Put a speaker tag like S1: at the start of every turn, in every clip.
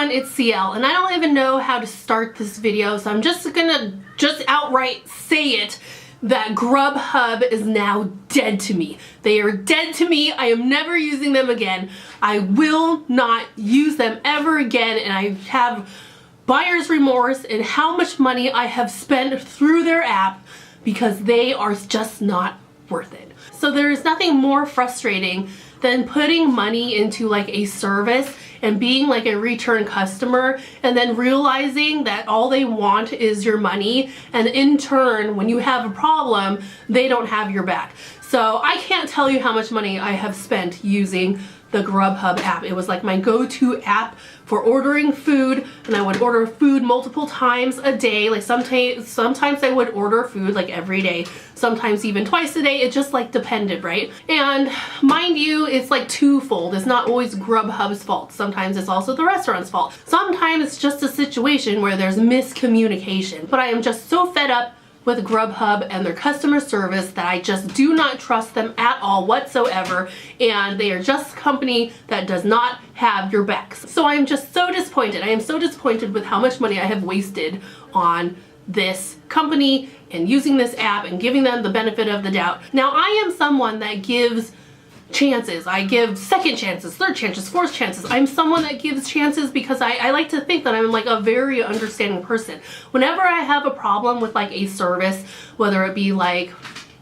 S1: everyone, it's CL, and I don't even know how to start this video, so I'm just gonna outright say it, that GrubHub is now dead to me. They are dead to me. I am never using them again. I will not use them ever again, and I have buyer's remorse in how much money I have spent through their app because they are just not worth it. So there is nothing more frustrating than putting money into like a service and being like a return customer and then realizing that all they want is your money, and in turn when you have a problem they don't have your back. So I can't tell you how much money I have spent using the GrubHub app. It was like my go-to app for ordering food, and I would order food multiple times a day. Like sometimes I would order food like every day, sometimes even twice a day. It just like depended, right? And mind you, it's like twofold. It's not always GrubHub's fault. Sometimes it's also the restaurant's fault. Sometimes it's just a situation where there's miscommunication. But I am just so fed up with GrubHub and their customer service that I just do not trust them at all whatsoever, and they are just a company that does not have your backs. So I'm just so disappointed. I am so disappointed with how much money I have wasted on this company and using this app and giving them the benefit of the doubt. Now I am someone that gives chances. I give second chances, third chances, fourth chances. I'm someone that gives chances because I like to think that I'm like a very understanding person. Whenever I have a problem with like a service, whether it be like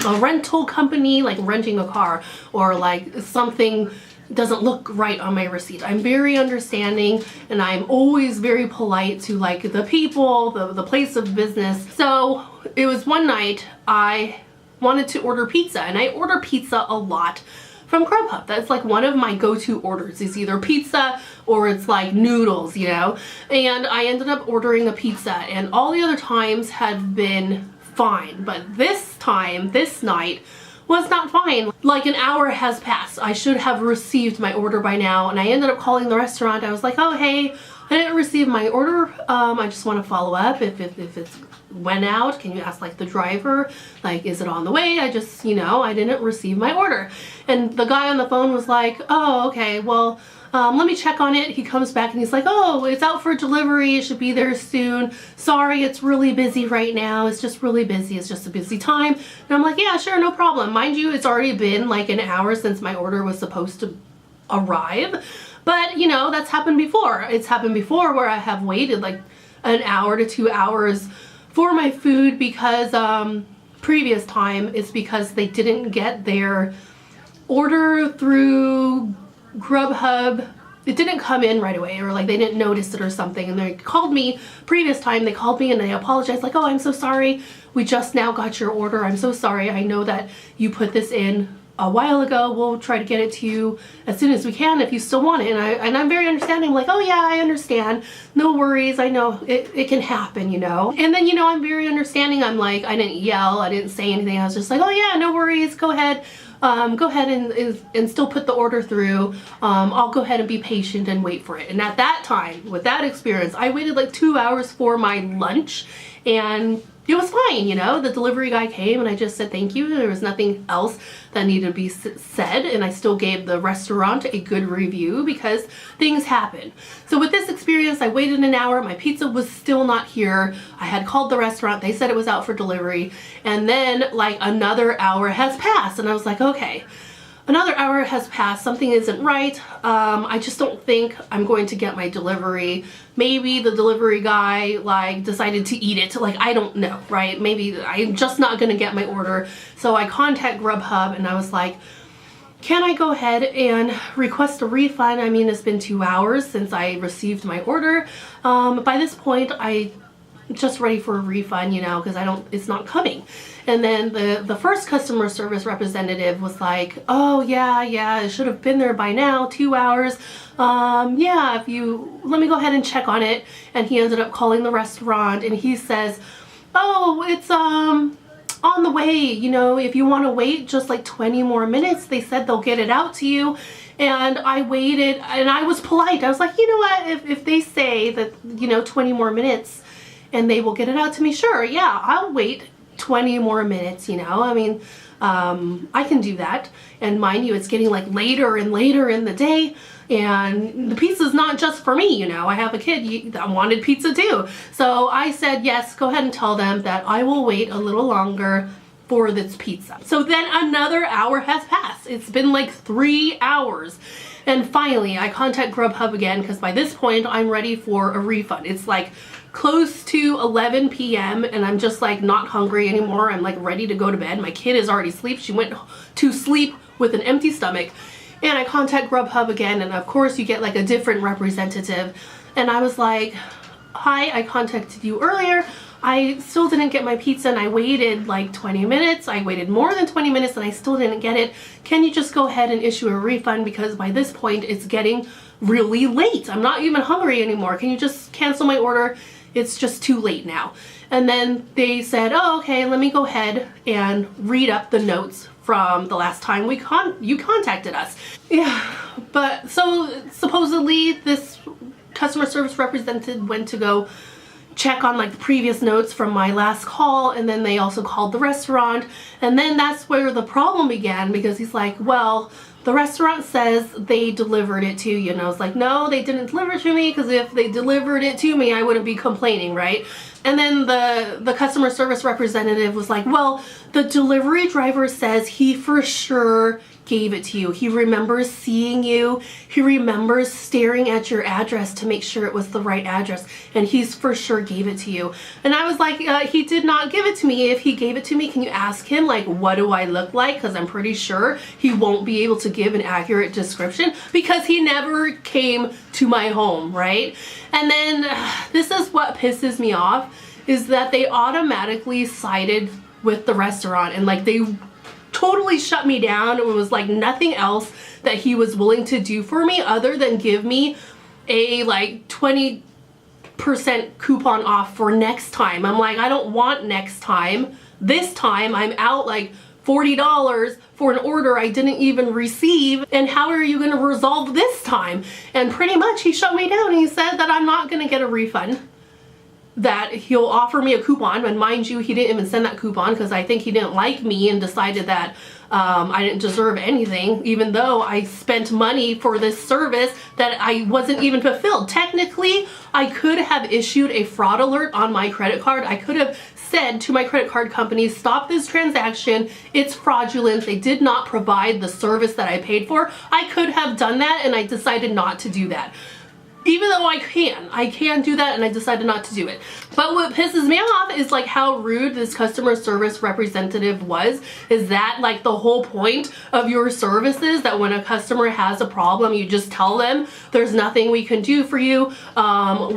S1: a rental company, like renting a car, or like something doesn't look right on my receipt, I'm very understanding and I'm always very polite to like the people, the place of business. So it was one night I wanted to order pizza, and I order pizza a lot from GrubHub. That's like one of my go-to orders. It's either pizza or it's like noodles, you know? And I ended up ordering a pizza, and all the other times had been fine. But this time, this night, was not fine. Like an hour has passed. I should have received my order by now, and I ended up calling the restaurant. I was like, oh hey, I didn't receive my order. I just want to follow up if it's went out. Can you ask like the driver, like, is it on the way? I just, you know, I didn't receive my order. And the guy on the phone was like, oh, okay, well, let me check on it. He comes back and he's like, oh, it's out for delivery. It should be there soon. Sorry, it's really busy right now. It's just really busy. It's just a busy time. And I'm like, yeah, sure, no problem. Mind you, it's already been like an hour since my order was supposed to arrive. But, you know, that's happened before. It's happened before where I have waited like an hour to 2 hours for my food because previous time it's because they didn't get their order through GrubHub. It didn't come in right away, or like they didn't notice it or something, and they called me previous time. They called me and they apologized like, oh, I'm so sorry, we just now got your order. I'm so sorry. I know that you put this in a while ago. We'll try to get it to you as soon as we can if you still want it. And I'm very understanding, like, oh yeah, I understand, no worries, I know it can happen, you know. And then, you know, I'm very understanding. I'm like, I didn't yell, I didn't say anything. I was just like, oh yeah, no worries, go ahead and still put the order through. I'll go ahead and be patient and wait for it. And at that time, with that experience, I waited like 2 hours for my lunch, and it was fine, you know. The delivery guy came and I just said thank you. There was nothing else that needed to be said, and I still gave the restaurant a good review because things happen. So with this experience, I waited an hour. My pizza was still not here. I had called the restaurant. They said it was out for delivery. And then like another hour has passed, and I was like, okay, another hour has passed, something isn't right. I just don't think I'm going to get my delivery. Maybe the delivery guy like decided to eat it, like I don't know, right? Maybe I'm just not gonna get my order. So I contact GrubHub and I was like, can I go ahead and request a refund? I mean, it's been 2 hours since I received my order. By this point, I just ready for a refund, you know, because it's not coming. And then the first customer service representative was like, oh yeah, it should have been there by now, 2 hours. Yeah, let me go ahead and check on it. And he ended up calling the restaurant and he says, oh, it's on the way, you know, if you want to wait just like 20 more minutes, they said they'll get it out to you. And I waited, and I was polite. I was like, you know what, if they say that, you know, 20 more minutes and they will get it out to me, sure, yeah, I'll wait 20 more minutes, you know. I mean, I can do that. And mind you, it's getting like later and later in the day. And the pizza's not just for me, you know. I have a kid that wanted pizza too. So I said, yes, go ahead and tell them that I will wait a little longer for this pizza. So then another hour has passed. It's been like 3 hours. And finally, I contact GrubHub again because by this point, I'm ready for a refund. It's like close to 11 p.m. and I'm just like not hungry anymore. I'm like ready to go to bed. My kid is already asleep. She went to sleep with an empty stomach. And I contact GrubHub again, and of course you get like a different representative. And I was like, hi, I contacted you earlier. I still didn't get my pizza and I waited like 20 minutes. I waited more than 20 minutes and I still didn't get it. Can you just go ahead and issue a refund because by this point it's getting really late. I'm not even hungry anymore. Can you just cancel my order? It's just too late now. And then they said, oh, okay, let me go ahead and read up the notes from the last time you contacted us. Yeah, but so supposedly this customer service representative went to go check on like the previous notes from my last call, and then they also called the restaurant, and then that's where the problem began because he's like, well, the restaurant says they delivered it to you. And I was like, no, they didn't deliver it to me, because if they delivered it to me, I wouldn't be complaining, right? And then the customer service representative was like, well, the delivery driver says he for sure gave it to you. He remembers seeing you. He remembers staring at your address to make sure it was the right address, and he's for sure gave it to you. And I was like, he did not give it to me. If he gave it to me, can you ask him, like, what do I look like? Because I'm pretty sure he won't be able to give an accurate description because he never came to my home, right? And then this is what pisses me off, is that they automatically sided with the restaurant, and like they totally shut me down. It was like nothing else that he was willing to do for me other than give me a like 20% coupon off for next time. I'm like, I don't want next time. This time I'm out like $40 for an order I didn't even receive, and how are you going to resolve this time? And pretty much he shut me down. He said that I'm not going to get a refund, that he'll offer me a coupon. And mind you, he didn't even send that coupon because I think he didn't like me and decided that I didn't deserve anything, even though I spent money for this service that I wasn't even fulfilled. Technically, I could have issued a fraud alert on my credit card. I could have said to my credit card company, stop this transaction, it's fraudulent, they did not provide the service that I paid for. I could have done that, and I decided not to do that. Even though I can do that, and I decided not to do it. But what pisses me off is like how rude this customer service representative was. Is that like the whole point of your services, that when a customer has a problem, you just tell them there's nothing we can do for you.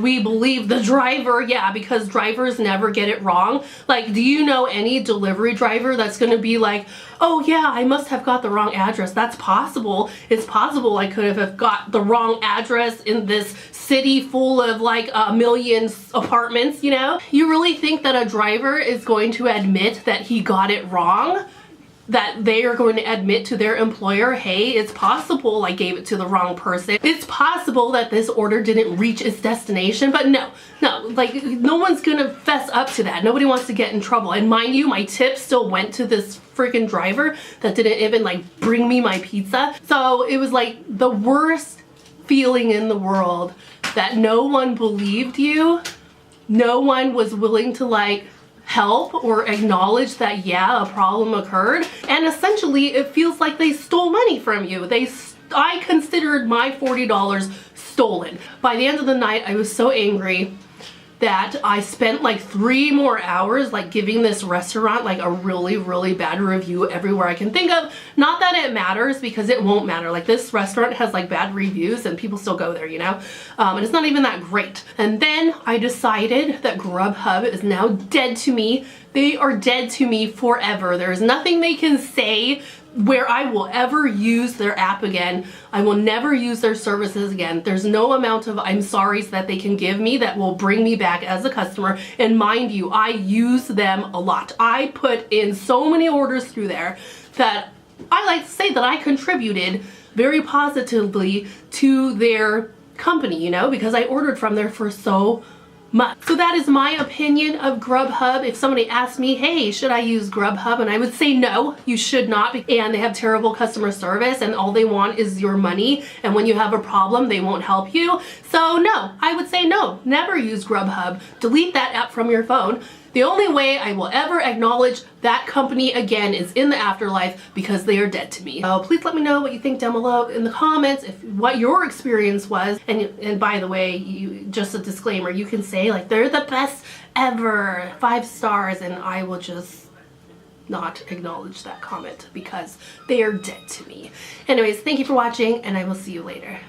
S1: We believe the driver, yeah, because drivers never get it wrong. Like, do you know any delivery driver that's gonna be like, oh yeah, I must have got the wrong address? That's possible. It's possible I could have got the wrong address in this city full of like a million apartments, you know? You really think that a driver is going to admit that he got it wrong? That they are going to admit to their employer, hey, it's possible I gave it to the wrong person. It's possible that this order didn't reach its destination, but no, like no one's gonna fess up to that. Nobody wants to get in trouble. And mind you, my tip still went to this freaking driver that didn't even like bring me my pizza. So it was like the worst feeling in the world that no one believed you. No one was willing to like help or acknowledge that, yeah, a problem occurred. And essentially it feels like they stole money from you. I considered my $40 stolen. By the end of the night, I was so angry that I spent like 3 more hours like giving this restaurant like a really, really bad review everywhere I can think of. Not that it matters, because it won't matter. Like, this restaurant has like bad reviews and people still go there, you know? And it's not even that great. And then I decided that GrubHub is now dead to me. They are dead to me forever. There's nothing they can say where I will ever use their app again. I will never use their services again. There's no amount of I'm sorry's that they can give me that will bring me back as a customer. And mind you, I use them a lot. I put in so many orders through there that I like to say that I contributed very positively to their company, you know, because I ordered from there for so much. So that is my opinion of GrubHub. If somebody asked me, hey, should I use GrubHub? And I would say no, you should not. And they have terrible customer service and all they want is your money. And when you have a problem, they won't help you. So no, I would say no, never use GrubHub. Delete that app from your phone. The only way I will ever acknowledge that company again is in the afterlife because they are dead to me. So please let me know what you think down below in the comments, if what your experience was. And by the way, just a disclaimer, you can say like they're the best ever, 5 stars, and I will just not acknowledge that comment because they are dead to me. Anyways, thank you for watching and I will see you later.